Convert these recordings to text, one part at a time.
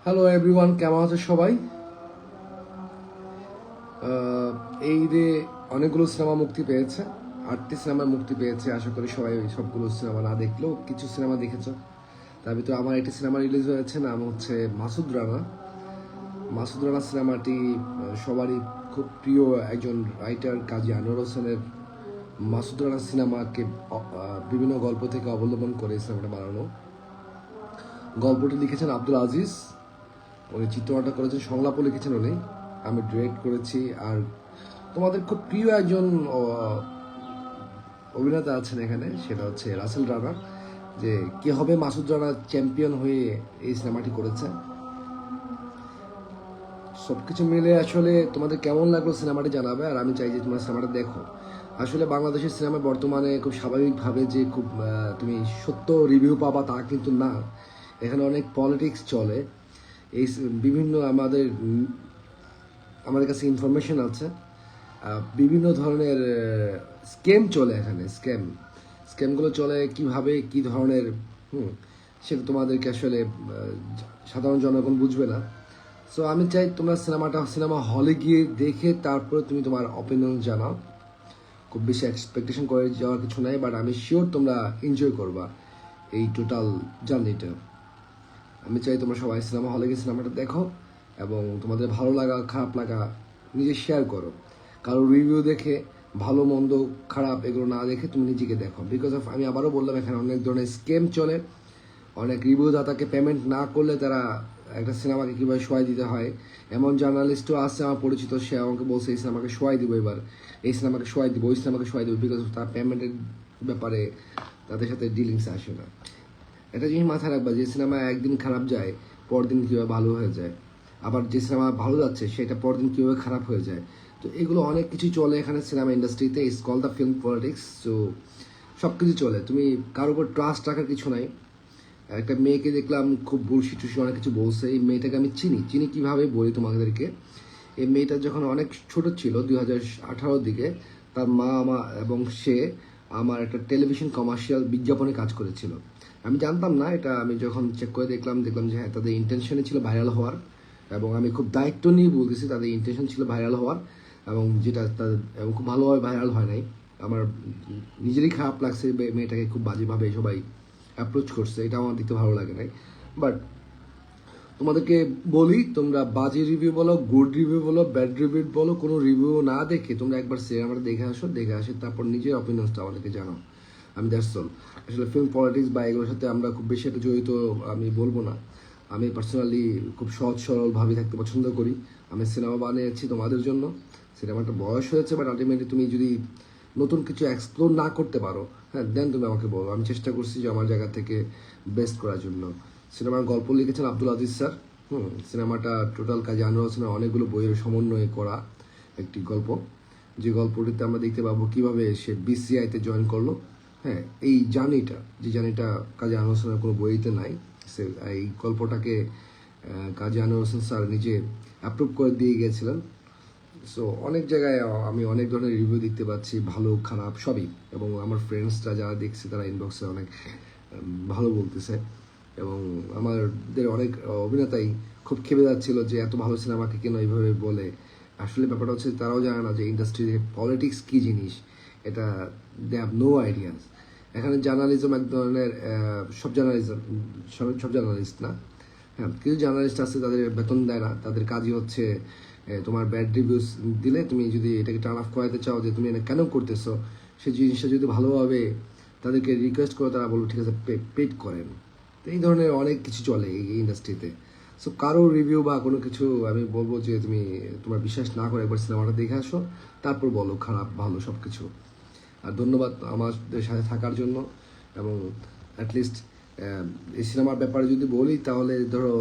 Hello everyone, কেমন আছে সবাই? এই ঈদে অনেকগুলো সিনেমা মুক্তি পেয়েছে, 8টি সিনেমা মুক্তি পেয়েছে। আশা করি সবাই সবগুলো সিনেমা না দেখলেও কিছু সিনেমা দেখেছ। তার ভিতরে আমার একটি সিনেমা রিলিজ হয়েছে, নাম হচ্ছে মাসুদ রানা। মাসুদ রানা সিনেমাটি সবারই খুব প্রিয় একজন রাইটার কাজী আনোয়ার হোসেনের মাসুদ রানা সিনেমাকে বিভিন্ন গল্প থেকে অবলম্বন করে সিনেমাটা বানানো। গল্পটি লিখেছেন আব্দুল আজিজ, উনি চিত্রনাট্য করেছেন, সংলাপও লিখেছেন উনি, আমি ডিরেক্ট করেছি। আর তোমাদের খুব প্রিয় একজন অভিনেতা আছেন এখানে, সেটা হচ্ছে রাসেল রানা। যে কে হবে মাসুদ রানা চ্যাম্পিয়ন হয়ে এই সিনেমাটি করেছে। সবকিছু মিলে আসলে তোমাদের কেমন লাগলো সিনেমাটি জানাবে, আর আমি চাই যে তোমরা সিনেমাটা দেখো। আসলে বাংলাদেশের সিনেমা বর্তমানে খুব স্বাভাবিকভাবে যে খুব তুমি সত্য রিভিউ পাবা তা কিন্তু না। এখানে অনেক পলিটিক্স চলে। এই বিভিন্ন আমাদের কাছে ইনফরমেশন আছে, বিভিন্ন ধরনের স্ক্যাম চলে এখানে। স্ক্যামগুলো চলে কিভাবে, কি ধরনের, সেটা তোমাদেরকে আসলে সাধারণ জনগণ বুঝবে না। সো আমি চাই তোমরা সিনেমা হলে গিয়ে দেখে তারপরে তুমি তোমার অপিনিয়ন জানাও। খুব বেশি এক্সপেকটেশন করে যাওয়ার কিছু নাই, বাট আমি শিওর তোমরা এনজয় করবা এই টোটাল জার্নিটা। আমি চাই তোমরা সবাই সিনেমা হলে গিয়ে সিনেমাটা দেখো এবং তোমাদের ভালো লাগা খারাপ লাগা নিজে শেয়ার করো। কারো রিভিউ দেখে, ভালো মন্দ খারাপ এগুলো না দেখে তুমি নিজেকে দেখো। বিকজ অফ, আমি আবারও বললাম, এখানে অনেক ধরনের স্ক্যাম চলে। অনেক রিভিউ দাতাকে পেমেন্ট না করলে তারা একটা সিনেমাকে কীভাবে শোয়াই দিতে হয়, এমন জার্নালিস্টও আছে আমার পরিচিত। সে আমাকে বলছে এই সিনেমাকে শোয়াই দিব, এবার এই সিনেমাকে শোয়াই দিব, ওই সিনেমাকে শোয়াই দিব, বিকজ তার পেমেন্টের ব্যাপারে তাদের সাথে ডিলিংস আসে না। একটা জিনিস মাথায় রাখবা, যে সিনেমা একদিন খারাপ যায় পরদিন কীভাবে ভালো হয়ে যায়, আবার যে সিনেমা ভালো যাচ্ছে সেটা পরদিন কীভাবে খারাপ হয়ে যায়। তো এগুলো অনেক কিছু চলে এখানে সিনেমা ইন্ডাস্ট্রিতে। It's call the film politics. So সব কিছু চলে, তুমি কারোর উপর ট্রাস্ট রাখার কিছু নাই। একটা মেয়েকে দেখলাম খুব বুলশি টুসি অনেক কিছু বলছে। এই মেয়েটাকে আমি চিনি কীভাবে বলি তোমাদেরকে। এই মেয়েটা যখন অনেক ছোট ছিল, 2018 দিকে, তার মা এবং সে আমার একটা টেলিভিশন কমার্শিয়াল বিজ্ঞাপনে কাজ করেছিল। আমি জানতাম না এটা। আমি যখন চেক করে দেখলাম যে হ্যাঁ, তাদের ইন্টেনশনে ছিল ভাইরাল হওয়ার। এবং আমি খুব দায়িত্ব নিয়ে বলতেছি, তাদের ইন্টেনশন ছিল ভাইরাল হওয়ার, এবং যেটা তাদের এবং খুব ভালোভাবে ভাইরাল হয় নাই। আমার নিজেরই খারাপ লাগছে, মেয়েটাকে খুব বাজেভাবে সবাই অ্যাপ্রোচ করছে, এটা আমার দেখতে ভালো লাগে নাই। বাট তোমাদেরকে বলি, তোমরা বাজে রিভিউ বলো, গুড রিভিউ বলো, ব্যাড রিভিউ বলো, কোনো রিভিউ না দেখে তোমরা একবার সিনেমাটা দেখে আসে তারপর নিজের অপিনিয়নসটা আমাদেরকে জানাও। আমি দ্যাটস অল। আসলে ফিল্ম পলিটিক্স বা এগুলোর সাথে আমরা খুব বেশি একটা জড়িত আমি বলবো না। আমি পার্সোনালি খুব সহজ সরলভাবে থাকতে পছন্দ করি। আমি সিনেমা বানিয়েছি তোমাদের জন্য। সিনেমাটা বয়স হয়েছে, বাট আলটিমেটলি তুমি যদি নতুন কিছু এক্সপ্লোর না করতে পারো, হ্যাঁ, দেন তুমি আমাকে বলো। আমি চেষ্টা করছি যে আমার জায়গা থেকে বেস্ট করার জন্য। সিনেমার গল্প লিখেছেন আব্দুল আজিজ স্যার। সিনেমাটা টোটাল কাজী আনোয়ার হোসেনের অনেকগুলো বইয়ের সমন্বয়ে করা একটি গল্প। যে গল্পটিতে আমরা দেখতে পাবো কীভাবে সে বিসিআইতে জয়েন করলো। হ্যাঁ, এই জার্নিটা কাজী আনোয়ার হোসেনের কোনো বইতে নাই। সে এই গল্পটাকে কাজী আনোয়ার হোসেন স্যার নিজে অ্যাপ্রুভ করে দিয়ে গিয়েছিলেন। সো অনেক জায়গায় আমি অনেক ধরনের রিভিউ দেখতে পাচ্ছি, ভালো খারাপ সবই। এবং আমার ফ্রেন্ডসরা যারা দেখছে তারা ইনবক্সে অনেক ভালো বলতেছে। এবং আমাদের অনেক অভিনেতাই খুব খেপে যাচ্ছিল যে এত ভালো সিনেমাকে কেন এইভাবে বলে। আসলে ব্যাপারটা হচ্ছে তারাও জানে না যে ইন্ডাস্ট্রিতে পলিটিক্স কী জিনিস, এটা দে হ্যাভ নো আইডিয়াস। এখানে জার্নালিজম এক ধরনের সব জার্নালিস্ট না। হ্যাঁ, কিছু জার্নালিস্ট আছে তাদের বেতন দেয় না, তাদের কাজই হচ্ছে তোমার ব্যাড রিভিউস দিলে, তুমি যদি এটাকে টার্ন অফ করাতে চাও যে তুমি এটা কেন করতেছো, সেই জিনিসটা যদি ভালোভাবে তাদেরকে রিকোয়েস্ট করো, তারা বলবো ঠিক আছে, পেড করেন। তো এই ধরনের অনেক কিছু চলে এই ইন্ডাস্ট্রিতে। সো কারো রিভিউ বা কোনো কিছু আমি বলবো যে তুমি তোমার বিশ্বাস না করে একবার সিনেমাটা দেখে আসো, তারপর বলো খারাপ ভালো সব কিছু। আর ধন্যবাদ আমাদের সাথে থাকার জন্য। এবং অ্যাটলিস্ট এই সিনেমার ব্যাপারে যদি বলি, তাহলে ধরো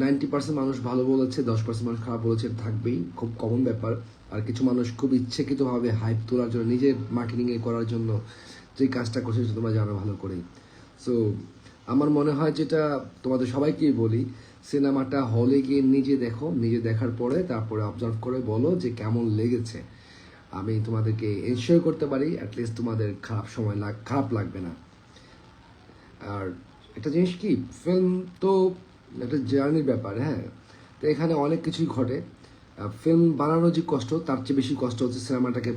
90% মানুষ ভালো বলেছে, 10% মানুষ খারাপ বলেছে, থাকবেই, খুব কমন ব্যাপার। আর কিছু মানুষ খুব ইচ্ছাকৃতভাবে হাইপ তোলার জন্য, নিজের মার্কেটিংয়ে করার জন্য যে কাজটা করছে সেটা তোমরা জানো ভালো করেই। সো আমার মনে হয়, যেটা তোমাদের সবাইকেই বলি, সিনেমাটা হলে গিয়ে নিজে দেখো, নিজে দেখার পরে তারপরে অবজার্ভ করে বলো যে কেমন লেগেছে। আমি তোমাদেরকে এনশিওর করতে পারি অ্যাটলিস্ট তোমাদের খারাপ লাগবে না। আর একটা জিনিস কি, ফিল্ম তো একটা জার্নির ব্যাপার, হ্যাঁ। তো এখানে অনেক কিছুই ঘটে। ফিল্ম বানানো যে কষ্ট, তার চেয়ে বেশি কষ্ট হচ্ছে সিনেমাটাকে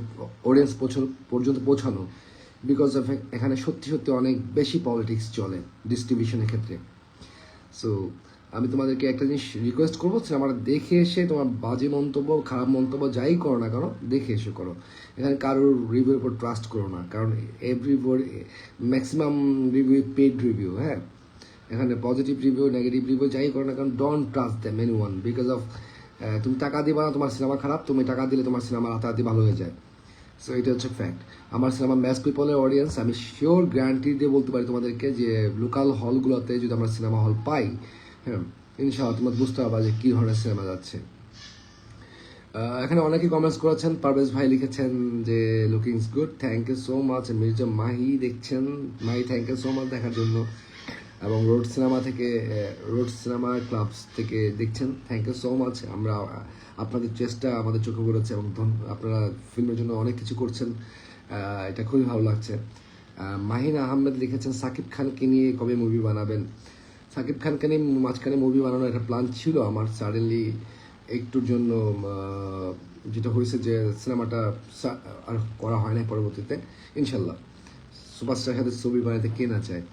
অডিয়েন্স পর্যন্ত পৌঁছানো, বিকজ অফ এখানে সত্যি সত্যি অনেক বেশি পলিটিক্স চলে ডিস্ট্রিবিউশনের ক্ষেত্রে। সো আমি তোমাদেরকে একটা জিনিস রিকোয়েস্ট করবো, সিনেমাটা দেখে এসে তোমার বাজে মন্তব্য, খারাপ মন্তব্য যাই করো না কেন, দেখে এসে করো। এখানে কারোর রিভিউর উপর ট্রাস্ট করো না, কারণ ম্যাক্সিমাম রিভিউ পেড রিভিউ, হ্যাঁ। এখানে পজিটিভ রিভিউ, নেগেটিভ রিভিউ যাই করো না কারণ don't trust them any one, because of তুমি টাকা দিবা না তোমার সিনেমা খারাপ, তুমি টাকা দিলে তোমার সিনেমা রাতারাতি ভালো হয়ে যায়। সো এটা হচ্ছে ফ্যাক্ট। আমার সিনেমা ম্যাস পিপলের অডিয়েন্স, আমি শিওর গ্যারান্টি দিয়ে বলতে পারি তোমাদেরকে যে লোকাল হলগুলোতে যদি আমরা সিনেমা হল পাই, হ্যাঁ, ইনশাআল্লাহ তোমরা বুঝতে পারবা যে কী ধরনের সিনেমা যাচ্ছে। এখানে অনেকেই কমেন্টস করেছেন। পারভেজ ভাই লিখেছেন যে looking good, thank you so much. Mirza Mahi দেখছেন, Mahi thank you so much দেখার জন্য। এবং রোড সিনেমা ক্লাবস থেকে দেখছেন, থ্যাংক ইউ সো মাচ। আমরা আপনাদের চেষ্টা আমাদের চোখে পড়েছে এবং আপনারা ফিল্মের জন্য অনেক কিছু করছেন, এটা খুবই ভালো লাগছে। মাহিন আহমেদ লিখেছেন সাকিব খানকে নিয়ে কবে মুভি বানাবেন? সাকিব খানকে নিয়ে মাঝখানে মুভি বানানোর একটা প্ল্যান ছিল আমার, সাডেনলি একটুর জন্য যেটা হয়েছে যে সিনেমাটা আর করা হয় না পরবর্তীতে। ইনশাল্লাহ সুপারস্টারের সাথে ছবি বানাতে কে না চায়,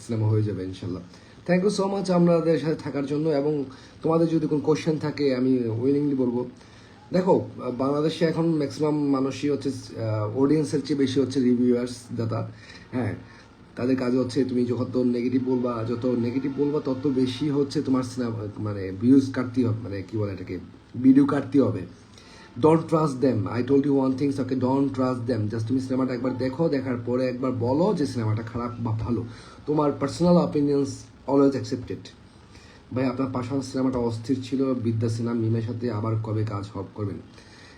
সিনেমা হয়ে যাবে ইনশাল্লাহ। থ্যাংক ইউ সো মাচ আমাদের সাথে থাকার জন্য। এবং তোমাদের যদি কোনো কোশ্চেন থাকে আমি উইলিংলি বলবো। দেখো, বাংলাদেশে এখন ম্যাক্সিমাম মানুষই হচ্ছে অডিয়েন্সের চেয়ে বেশি হচ্ছে রিভিউয়ার্স দাতা, হ্যাঁ। তাদের কাজ হচ্ছে তুমি যত নেগেটিভ বলবা তত বেশি হচ্ছে তোমার সিনেমা মানে ভিউজ কাটতে হবে, মানে কি বলে এটাকে, ভিডিও কাটতে হবে। Don't trust them, I told you one things, okay, don't trust them. Just তুমি সিনেমাটা একবার দেখো, দেখার পরে একবার বলো যে সিনেমাটা খারাপ বা ভালো। তোমার পার্সোনাল অপিনিয়ন্স অলওয়েজ অ্যাকসেপ্টেড। ভাই আপনার পাশান সিনেমাটা অস্থির ছিল, বিদ্যা সিনহা মিমের সাথে আবার কবে কাজ করবেন?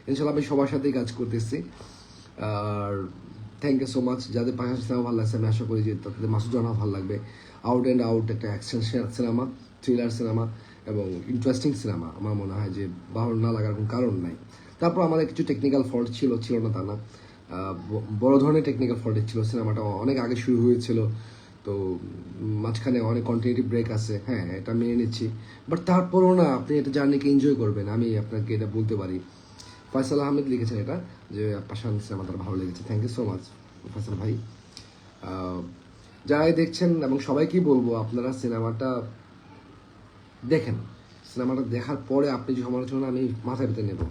ইনশাল্লাহ আমি সবার সাথেই কাজ করতেছি। আর থ্যাংক ইউ সো মাচ। যাদের পাশান সিনেমা ভালো লাগছে আমি আশা করি যে তাদের মাসুদ রানা ভালো লাগবে। আউট অ্যান্ড আউট একটা অ্যাকশন সিনেমা, থ্রিলার সিনেমা এবং ইন্টারেস্টিং সিনেমা। আমার মনে হয় যে ভালো না লাগার কোনো কারণ নাই। তারপর আমাদের কিছু টেকনিক্যাল ফল্ট ছিল না তা না, বড় ধরনের টেকনিক্যাল ফল্ট ছিল। সিনেমাটা অনেক আগে শুরু হয়েছিল, তো মাঝখানে অনেক কন্টিনিউটি ব্রেক আছে, হ্যাঁ, এটা মেনে নিচ্ছি। বাট তারপরও না, আপনি এটা জার্নিকে এনজয় করবেন, আমি আপনাকে এটা বলতে পারি। ফয়সাল আহমেদ লিখেছেন এটা যে পাশান সিনেমা তার ভালো লেগেছে। Thank you so much Faisal ভাই। যারাই দেখছেন এবং সবাইকেই বলবো আপনারা সিনেমাটা দেখেন। সিনেমাটা দেখার পরে আপনি যে সমালোচনা আমি মাথায় পেতে নেব,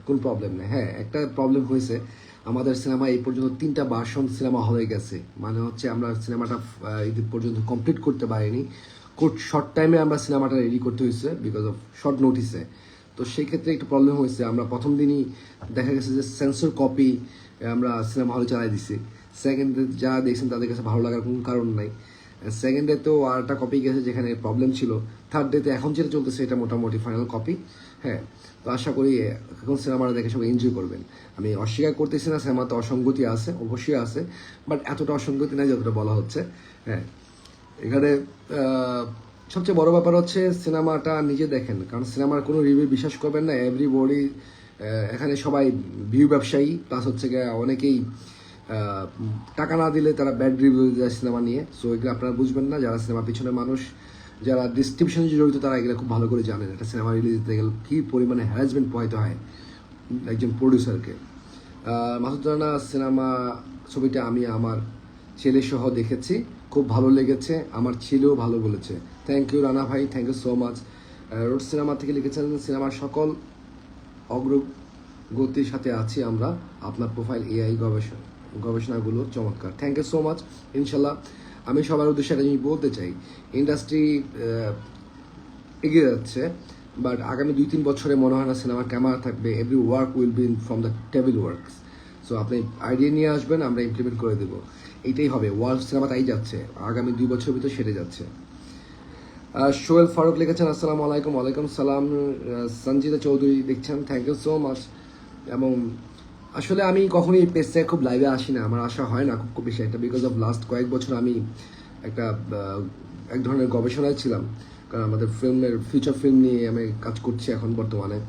কোন প্রবলেম নেই। হ্যাঁ, একটা প্রবলেম হয়েছে, আমাদের সিনেমা এই পর্যন্ত 3টা ভার্সন সিনেমা হয়ে গেছে, মানে হচ্ছে আমরা সিনেমাটা ঈদ পর্যন্ত কমপ্লিট করতে পারিনি। খুব শর্ট টাইমে আমরা সিনেমাটা রেডি করতে হয়েছে বিকজ অফ শর্ট নোটিসে। তো সেই ক্ষেত্রে একটু প্রবলেম হয়েছে। আমরা প্রথম দিনই দেখা গেছে যে সেন্সর কপি আমরা সিনেমা হলে চালাই দিছি। সেকেন্ডে যারা দেখছেন তাদের কাছে ভালো লাগার কোনো কারণ নাই। সেকেন্ড ডে তো আর একটা কপি গেছে যেখানে প্রবলেম ছিল। থার্ড ডেতে এখন যেটা চলতেছে এটা মোটামুটি ফাইনাল কপি, হ্যাঁ। তো আশা করি এখন সিনেমাটা দেখে সবাই এনজয় করবেন। আমি অস্বীকার করতেছি না, সিনেমাতে অসঙ্গতি আছে, অবশ্যই আছে, বাট এতটা অসঙ্গতি নাই যতটা বলা হচ্ছে, হ্যাঁ। এখানে সবচেয়ে বড় ব্যাপার হচ্ছে সিনেমাটা নিজে দেখেন, কারণ সিনেমার কোনো রিভিউ বিশ্বাস করবেন না। এভরিবডি এখানে সবাই ভিউ ব্যবসায়ী, প্লাস হচ্ছে গিয়ে অনেকেই টাকা না দিলে তারা ব্যাড রিভিউ দেয় সিনেমা নিয়ে। সো এগুলো আপনারা বুঝবেন না, যারা সিনেমার পিছনে মানুষ, যারা ডিস্ট্রিবিউশনে জড়িত, তারা এগুলো খুব ভালো করে জানেন। একটা সিনেমা রিলিজ দিতে গেলে কী পরিমাণে হ্যারাসমেন্ট পোহাইতে হয় একজন প্রডিউসারকে। মাসুদ রানা সিনেমা ছবিটা আমি আমার ছেলে সহ দেখেছি, খুব ভালো লেগেছে, আমার ছেলেও ভালো বলেছে। থ্যাংক ইউ রানা ভাই, thank you so much. Road cinema থেকে লিখেছেন সিনেমার সকল অগ্রগতির সাথে আছি আমরা, আপনার প্রোফাইল এআই গবেষণাগুলো চমৎকার। Thank you so much. ইনশাল্লাহ আমি সবার উদ্দেশ্যে একটা জিনিস বলতে চাই, ইন্ডাস্ট্রি এগিয়ে যাচ্ছে, বাট আগামী 2-3 বছরে মনে হয় না সিনেমার ক্যামেরা থাকবে। Every work will be from the table works. So আপনি আইডিয়া নিয়ে আসবেন, আমরা ইমপ্লিমেন্ট করে দেবো, এইটাই হবে। ওয়ার্ল্ড সিনেমা তাই যাচ্ছে, আগামী 2 বছরের ভিতরে সেরে যাচ্ছে। সোহেল ফারুক লিখেছেন আসসালামু আলাইকুম। ওয়ালাইকুম সালাম। সঞ্জিতা চৌধুরী দেখছেন, থ্যাংক ইউ সো মাচ। এবং আসলে আমি কখনোই পেজ থেকে খুব লাইভে আসি না, আমার আসা হয় না খুব বেশি একটা, বিকজ অফ লাস্ট কয়েক বছর আমি একটা এক ধরনের গবেষণায় ছিলাম, কারণ আমাদের ফিউচার ফিল্ম নিয়ে আমি কাজ করছি এখন বর্তমানে।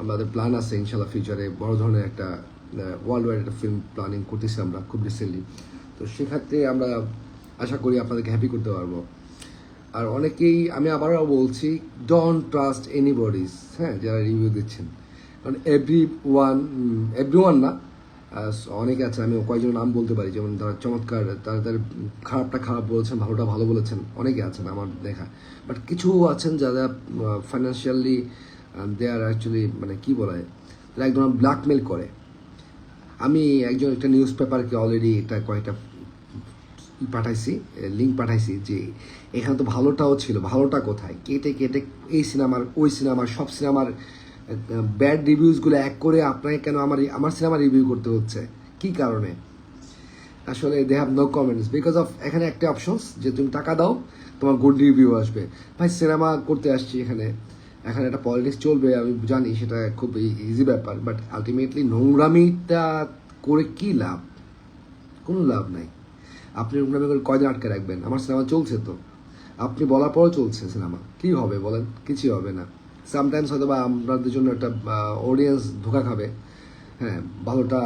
আমাদের প্ল্যান আছে ইনশাল্লাহ ফিউচারে বড় ধরনের একটা ওয়ার্ল্ড ওয়াইড একটা ফিল্ম প্ল্যানিং করতেছি আমরা খুব রিসেন্টলি। তো সেক্ষেত্রে আমরা আশা করি আপনাদেরকে হ্যাপি করতে পারবো। আর অনেকেই, আমি আবারও বলছি, ডোন্ট ট্রাস্ট এনিবডিজ, হ্যাঁ, যারা রিভিউ দিচ্ছেন। কারণ এভরি ওয়ান না, অনেকে আছে, আমি কয়েকজন নাম বলতে পারি, যেমন তারা চমৎকার, তাদের খারাপটা খারাপ বলেছেন, ভালোটা ভালো বলেছেন, অনেকে আছেন আমার দেখা। বাট কিছু আছেন যারা ফাইন্যান্সিয়ালি দে আর অ্যাকচুয়ালি, মানে কি বলা হয়, তারা একদম ব্ল্যাকমেল করে। আমি একটা নিউজ পেপারকে অলরেডি এটা কয়েকটা পাঠাইছি, লিঙ্ক পাঠাইছি, যে এখানে তো ভালোটাও ছিল, ভালোটা কোথায়, কেটে কেটে এই সিনেমার ওই সিনেমার সব সিনেমার ব্যাড রিভিউজগুলো এক করে আপনাকে কেন আমার সিনেমা রিভিউ করতে হচ্ছে, কি কারণে? আসলে they have no comments because of, এখানে একটা অপশনস যে তুমি টাকা দাও, তোমার গুড রিভিউ আসবে। ভাই, সিনেমা করতে আসছি এখানে, এখানে একটা পলিটিক্স চলবে, আমি জানি সেটা খুব ইজি ব্যাপার, বাট আলটিমেটলি নোংরামিটা করে কি লাভ? কোনো লাভ নাই। আপনি নোংরামি করে কয়দিন আটকে রাখবেন? আমার সিনেমা চলছে তো, আপনি বলার পরও চলছে সিনেমা, কি হবে বলেন? কিছুই হবে না। সামটাইমস হয়তো বা আপনাদের জন্য একটা অডিয়েন্স ধোঁকা খাবে, হ্যাঁ, ভালোটা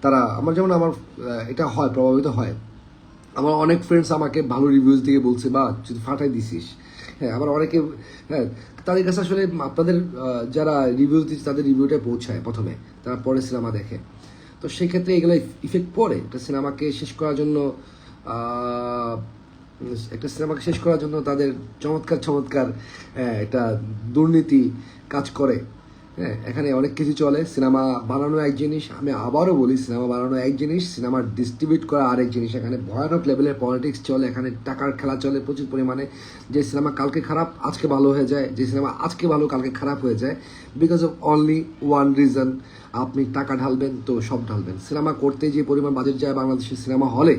তারা, আমার এটা হয়, প্রভাবিত হয়। আমার অনেক ফ্রেন্ডস আমাকে ভালো রিভিউজ দিয়ে বলছে, বা যদি ফাটাই দিছিস, হ্যাঁ, আবার অনেকে, হ্যাঁ, তাদের কাছে আসলে আপনাদের যারা রিভিউজ দিচ্ছে তাদের রিভিউটাই পৌঁছায় প্রথমে, তারা পরে সিনেমা দেখে। তো সেক্ষেত্রে এগুলো ইফেক্ট পড়ে একটা সিনেমাকে শেষ করার জন্য। একটা সিনেমাকে শেষ করার জন্য তাদের চমৎকার চমৎকার একটা দুর্নীতি কাজ করে। হ্যাঁ, এখানে অনেক কিছু চলে। সিনেমা বানানো এক জিনিস, আমি আবারও বলি, সিনেমা বানানো এক জিনিস, সিনেমা ডিস্ট্রিবিউট করা আরেক জিনিস। এখানে ভয়ানক লেভেলের পলিটিক্স চলে, এখানে টাকার খেলা চলে প্রচুর পরিমাণে। যে সিনেমা কালকে খারাপ আজকে ভালো হয়ে যায়, যে সিনেমা আজকে ভালো কালকে খারাপ হয়ে যায়, because of only one reason, আপনি টাকা ঢালবেন তো সব ঢালবেন। সিনেমা করতে যে পরিমাণ বাজেট যায় বাংলাদেশের সিনেমা হলে,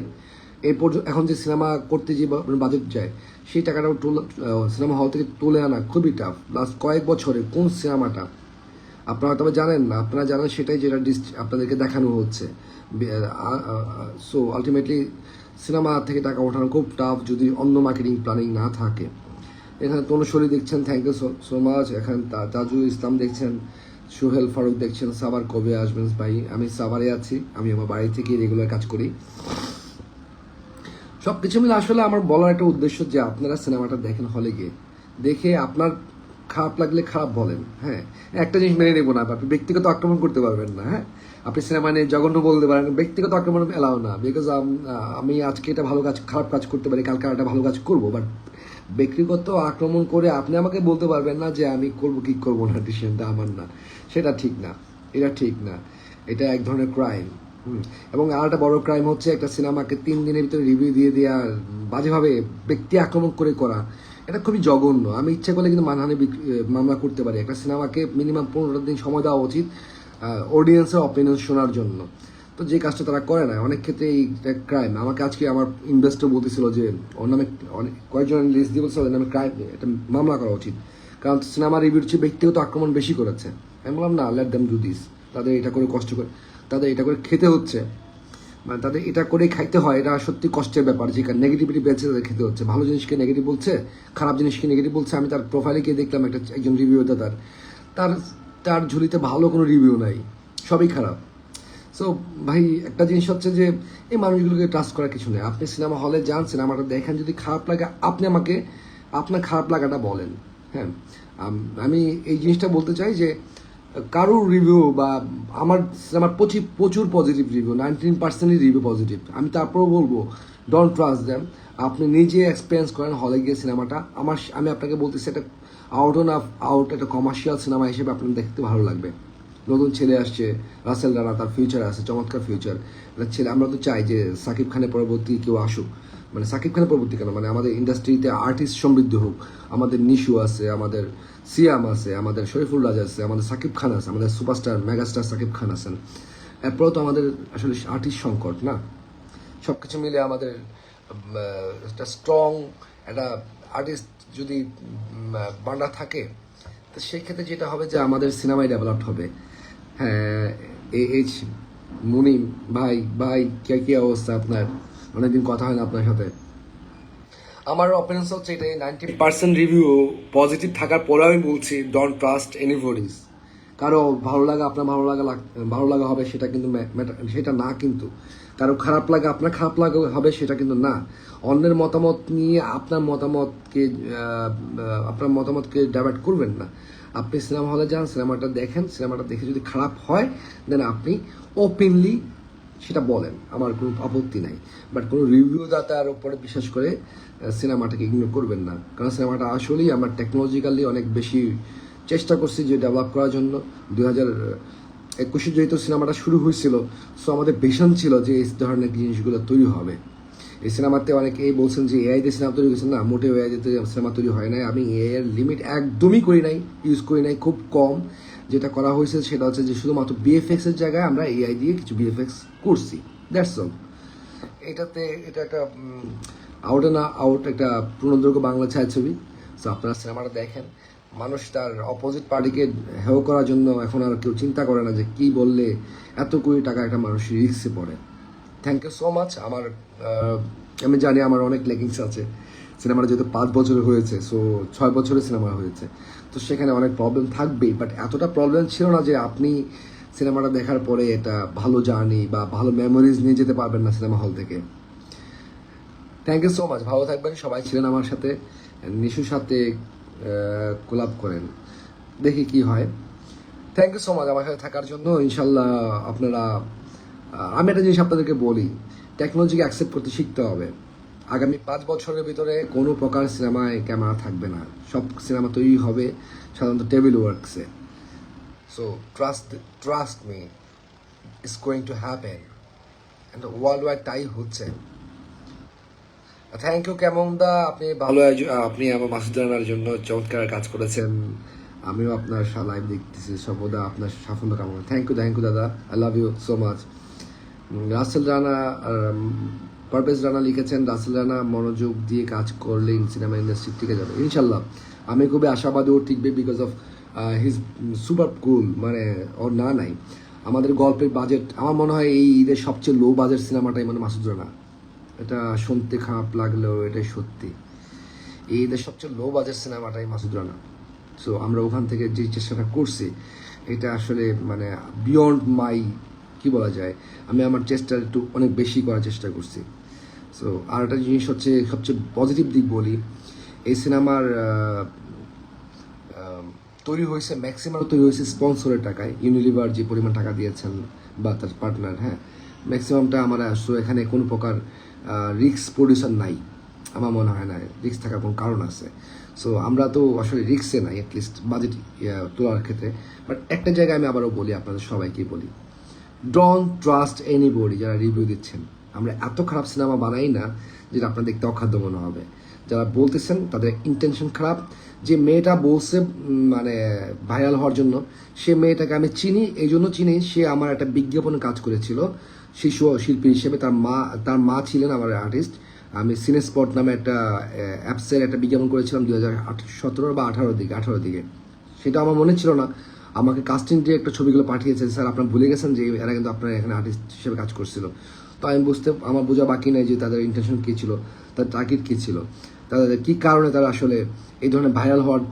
এখন যে সিনেমা করতে যে বাজেট যায়, সেই টাকাটাও সিনেমা হল থেকে তুলে আনা খুবই টাফ। লাস্ট কয়েক বছরে কোন সিনেমাটা আপনারা তবে জানেন না, আপনারা জানেন সেটাই যেটা আপনাদেরকে দেখানো হচ্ছে। সো আলটিমেটলি সিনেমা থেকে টাকা ওঠানো খুব টাফ যদি অন্য মার্কেটিং প্ল্যানিং না থাকে। এখানে তনুশরী দেখছেন, থ্যাংক ইউ সো মাচ। এখানে তাজুল ইসলাম দেখছেন, সোহেল ফারুক দেখছেন। সাভার কবে আসবেন ভাই? আমি সাভারে আছি, আমি আমার বাড়ি থেকে রেগুলার কাজ করি। সব কিছু মিলে আসলে আমার বলার একটা উদ্দেশ্য যে আপনারা সিনেমাটা দেখেন হলে গিয়ে, দেখে আপনার খারাপ লাগলে খারাপ বলেন, হ্যাঁ, একটা জিনিস মেনে নেবো না, আপনি ব্যক্তিগত আক্রমণ করতে পারবেন না, হ্যাঁ, আপনি সিনেমা নিয়ে জঘন্য বলতে পারেন, ব্যক্তিগত আক্রমণ এলাও না, বিকজ আমি আজকে এটা ভালো কাজ খারাপ কাজ করতে পারি, কালকে একটা ভালো কাজ করবো, বাট ব্যক্তিগত আক্রমণ করে আপনি আমাকে বলতে পারবেন না যে আমি করবো কি করবো না, ডিসিশনটা আমার না, সেটা ঠিক না, এটা ঠিক না, এটা এক ধরনের ক্রাইম। এবং আর একটা বড় ক্রাইম হচ্ছে একটা সিনেমাকে 3 দিনের ভিতরে রিভিউ দিয়ে দেওয়া, বাজেভাবে ব্যক্তি আক্রমণ করে করা, এটা খুবই জঘন্য। আমি ইচ্ছা করলে কিন্তু মানহানি মামলা করতে পারি। একটা সিনেমাকে মিনিমাম 15 দিন সময় দেওয়া উচিত অডিয়েন্সের অপিনিয়ন শোনার জন্য। তো যে কাজটা তারা করে না, অনেক ক্ষেত্রে এইটা ক্রাইম। আমাকে আজকে আমার ইনভেস্টর বলতেছিল যে ওর নামে অনেক কয়েকজন লিস্ট দিয়ে বলছিল ওর নামে ক্রাইম, একটা মামলা করা উচিত, কারণ সিনেমা রিভিউর চেয়ে ব্যক্তিগত আক্রমণ বেশি করেছে। আমি বললাম না, লেট দেম ডু দিস। তাদের এটা করে কষ্ট করে, তাদের এটা করে খেতে হচ্ছে, মানে তাদের এটা করে খাইতে হয়, এটা সত্যি কষ্টের ব্যাপার। যে নেগেটিভিটি বেঁচে তাদের খেতে হচ্ছে, ভালো জিনিসকে নেগেটিভ বলছে, খারাপ জিনিসকে নেগেটিভ বলছে। আমি তার প্রোফাইলে গিয়ে দেখলাম একজন রিভিউ তার তার তার ঝুলিতে ভালো কোনো রিভিউ নাই, সবই খারাপ। সো ভাই, একটা জিনিস হচ্ছে যে এই মানুষগুলোকে ট্রাস্ট করার কিছু নেই। আপনি সিনেমা হলে যান, সিনেমাটা দেখেন, যদি খারাপ লাগে আপনি আমাকে আপনার খারাপ লাগাটা বলেন। হ্যাঁ, আমি এই জিনিসটা বলতে চাই যে কারোর রিভিউ বা আমার সিনেমার প্রচুর পজিটিভ রিভিউ, 19%ই রিভিউ পজিটিভ। আমি তারপরেও বলবো ডোন্ট ট্রাস্ট দেম। আপনি নিজে এক্সপিরিয়েন্স করেন হলে গিয়ে সিনেমাটা। আমি আপনাকে বলতেছি, এটা আউট একটা কমার্শিয়াল সিনেমা হিসেবে আপনার দেখতে ভালো লাগবে। নতুন ছেলে আসছে, রাসেল রানা, তার ফিউচার আছে, চমৎকার ফিউচার। একটা ছেলে, আমরা তো চাই যে সাকিব খানের পরবর্তী কেউ আসুক, মানে সাকিব খানের পরবর্তী কেন, মানে আমাদের ইন্ডাস্ট্রিতে আর্টিস্ট সমৃদ্ধ হোক। আমাদের নিশু আছে, আমাদের সিয়াম আছে, আমাদের শরীফুল রাজ আছে, আমাদের সাকিব খান আছে, আমাদের সুপারস্টার মেগাস্টার সাকিব খান আছেন। এরপরেও তো আমাদের আসলে আর্টিস্ট সংকট না। সব কিছু মিলে আমাদের একটা স্ট্রং একটা আর্টিস্ট যদি বান্ডা থাকে, তো সেই ক্ষেত্রে যেটা হবে যে আমাদের সিনেমায় ডেভেলপড হবে। হ্যাঁ, এইচ মুনিম ভাই, কি অবস্থা আপনার? অনেকদিন কথা হয় না আপনার সাথে। আমার অপিনিয়ন হচ্ছে এটাই, 90% রিভিউ পজিটিভ থাকার পরে আমি বলছি ডোন্ট ট্রাস্ট এনিবডিজ। কারো ভালো লাগা আপনার ভালো লাগা হবে সেটা কিন্তু সেটা না, কিন্তু কারো খারাপ লাগে, আপনার খারাপ লাগা হবে সেটা কিন্তু না। অন্যের মতামত নিয়ে আপনার মতামতকে ডাইভার্ট করবেন না। আপনি সিনেমা হলে যান, সিনেমাটা দেখেন, সিনেমাটা দেখে যদি খারাপ হয় দেন আপনি ওপেনলি সেটা বলেন, আমার কোনো আপত্তি নাই। বাট কোনো রিভিউ দাতার উপরে বিশেষ করে সিনেমাটাকে ইগনোর করবেন না, কারণ সিনেমাটা আসলেই আমরা টেকনোলজিক্যালি অনেক বেশি চেষ্টা করছি যে ডেভেলপ করার জন্য। 2021 যেহেতু সিনেমাটা শুরু হয়েছিল, সো আমাদের ভিশন ছিল যে এই ধরনের জিনিসগুলো তৈরি হবে। এই সিনেমাতে অনেকেই বলছেন যে এআই দিয়ে সিনেমা তৈরি করছেন, না, মোটেও এআই দিয়ে সিনেমা তৈরি হয় নাই। আমি এআই এর লিমিট একদমই করি নাই, ইউজ করি নাই, খুব কম। যেটা করা হয়েছে সেটা হচ্ছে যে শুধুমাত্র বিএফএক্স এর জায়গায় আমরা এআই দিয়ে কিছু বিএফএক্স করছি, দ্যাটস অল। এটা একটা আউট অ্যান্ড আউট একটা পূর্ণদৈর্ঘ্য বাংলা ছায়াছবি। সো আপনারা সিনেমাটা দেখেন। মানুষ তার অপোজিট পার্টিকে হেয় করার জন্য এখন আর কেউ চিন্তা করে না যে কি বললে এত কোটি টাকা একটা মানুষ রিস্কে পড়ে। Thank you so much. আমি জানি আমার অনেক লেগিংস আছে। সিনেমাটা যেহেতু 5 বছর হয়েছে, সো 6 বছরের সিনেমা হয়েছে, তো সেখানে অনেক প্রবলেম থাকবেই। বাট এতটা প্রবলেম ছিল না যে আপনি সিনেমাটা দেখার পরে এটা ভালো জার্নি বা ভালো মেমোরিজ নিয়ে যেতে পারবেন না সিনেমা হল থেকে। Thank you so much. ভালো থাকবেন। সবাই ছিলেন আমার সাথে, নিশুর সাথে কোলাপ করেন, দেখি কি হয়। থ্যাংক ইউ সো মাচ আমার সাথে থাকার জন্য। ইনশাল্লাহ আপনারা, আমি একটা জিনিস আপনাদেরকে বলি, টেকনোলজিকে অ্যাকসেপ্ট করতে শিখতে হবে। আগামী 5 বছরের ভিতরে কোনো প্রকার সিনেমায় ক্যামেরা থাকবে না, সব সিনেমা তৈরি হবে সাধারণত টেবিল ওয়ার্কসে। So trust me, it's going to happen, and world wide তাই হচ্ছে। থ্যাংক ইউ কেমন দা, আপনি আমার মাসুদ রানার জন্য চমৎকার কাজ করেছেন। আমিও আপনার লাইভ দেখতেছি, সর্বদা আপনার সাফল্য কামনা। থ্যাংক ইউ দাদা, I love you so much. Rasel Rana, Parvez Rana লিখেছেন, রাসেল রানা মনোযোগ দিয়ে কাজ করলে সিনেমা ইন্ডাস্ট্রি টিকে যাবে ইনশাল্লাহ। আমি খুবই আশাবাদী ও টিকবে, because of his super cool. মানে ওর নাই আমাদের গল্পের বাজেট, আমার মনে হয় এই ঈদের সবচেয়ে লো বাজেট সিনেমাটাই মানে মাসুদ রানা। এটা শুনতে খারাপ লাগলেও এটাই সত্যি, এই ঈদের সবচেয়ে লো বাজেট সিনেমাটাই মাসুদ রানা। সো আমরা ওখান থেকে যে চেষ্টাটা করছি এটা আসলে মানে বিয়ন্ড মাই, কি বলা যায়, আমি আমার চেষ্টা একটু অনেক বেশি করার চেষ্টা করছি। সো আর একটা জিনিস হচ্ছে, সবচেয়ে পজিটিভ দিক বলি, এই সিনেমার তৈরি হয়েছে, ম্যাক্সিমাম তৈরি হয়েছে স্পন্সরের টাকায়। ইউনিলিভার যে পরিমাণ টাকা দিয়েছেন বা তার পার্টনার, হ্যাঁ, ম্যাক্সিমামটা আমার আসলে এখানে কোনো প্রকার রিস্ক প্রডিউসার নাই, আমার মনে হয় না রিস্ক থাকার কোনো কারণ আছে। সো আমরা তো আসলে রিস্কে নাই অ্যাটলিস্ট বাজেট তোলার ক্ষেত্রে। বাট একটা জায়গায় আমি আবারও বলি, আপনাদের সবাইকেই বলি, ডোন্ট ট্রাস্ট এনিবডি যারা রিভিউ দিচ্ছেন। আমরা এত খারাপ সিনেমা বানাই না যেটা আপনার দেখতে অখাদ্য মনে হবে। যারা বলতেছেন তাদের ইন্টেনশন খারাপ। যে মেয়েটা বলছে মানে ভাইরাল হওয়ার জন্য, সে মেয়েটাকে আমি চিনি, এই জন্য চিনি, সে আমার একটা বিজ্ঞাপনে কাজ করেছিল শিশু শিল্পী হিসেবে। তার মা ছিলেন আমার আর্টিস্ট। আমি সিনেস্পট নামে একটা অ্যাপসের একটা বিজ্ঞাপন করেছিলাম 2017 বা 18 দিকে। সেটা আমার মনে ছিল না। আমাকে কাস্টিং ডিরেক্টর ছবিগুলো পাঠিয়েছে, স্যার আপনার ভুলে গেছেন যে এরা কিন্তু আপনার এখানে আর্টিস্ট হিসেবে কাজ করছিল। তো আমি আমার বোঝা বাকি নেই যে তাদের ইন্টেনশন কী ছিল, তাদের টার্গেট কী ছিল, তাদের কী কারণে তারা আসলে এই ধরনের ভাইরাল হওয়ার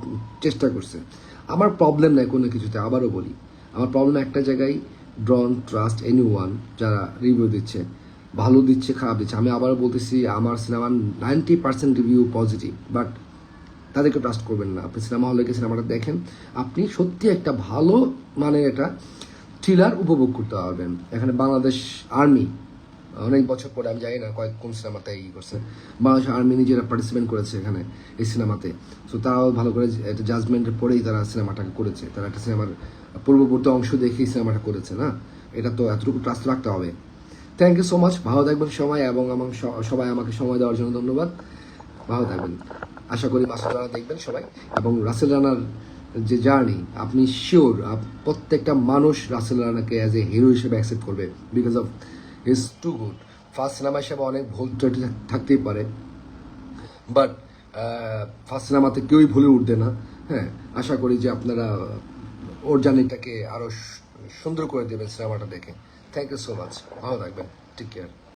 চেষ্টা করছে। আমার প্রবলেম নাই কোনো কিছুতে, আবারও বলি, আমার প্রবলেম একটা জায়গায়, ডোন্ট ট্রাস্ট এনিওয়ান যারা রিভিউ দিচ্ছে, ভালো দিচ্ছে খারাপ দিচ্ছে। আমি আবারও বলতেছি, আমার সিনেমার 90% রিভিউ পজিটিভ, বাট তাদেরকে ট্রাস্ট করবেন না। আপনি সিনেমা হলে গিয়ে সিনেমাটা দেখেন, আপনি সত্যি একটা ভালো মানে একটা থ্রিলার উপভোগ করতে পারবেন। এখানে বাংলাদেশ আর্মি অনেক বছর পরে, আমি জানি না কোন সিনেমাতে করছে, বাংলাদেশ আর্মি নিজেরা পার্টিসিপেট করেছে এখানে এই সিনেমাতে। সো তারাও ভালো করে একটা জাজমেন্টের পরেই তারা সিনেমাটাকে করেছে। তারা একটা সিনেমার পূর্ববর্তী অংশ দেখেই সিনেমাটা করেছে না, এটা তো এতটুকু ট্রাস্ট রাখতে হবে। Thank you so much. ভালো থাকবেন সবাই, এবং সবাই আমাকে সময় দেওয়ার জন্য ধন্যবাদ। ভালো থাকবেন। আশা করি মাসুদ রানা দেখবেন সবাই, এবং রাসেল রানার যে জার্নি, আপনি শিওর প্রত্যেকটা মানুষ রাসেল রানাকে অ্যাজ এ হিরো হিসেবে অ্যাকসেপ্ট করবে, because of is too good. First cinema হিসেবে অনেক ভুল ত্রুটি থাকতেই পারে, বাট ফার্স্ট সিনেমাতে কেউই ভুলে উঠবে না। হ্যাঁ, আশা করি যে আপনারা ওর জার্নিটাকে আরও সুন্দর করে দেবেন সিনেমাটা দেখে। Thank you so much. ভালো থাকবেন। Take care.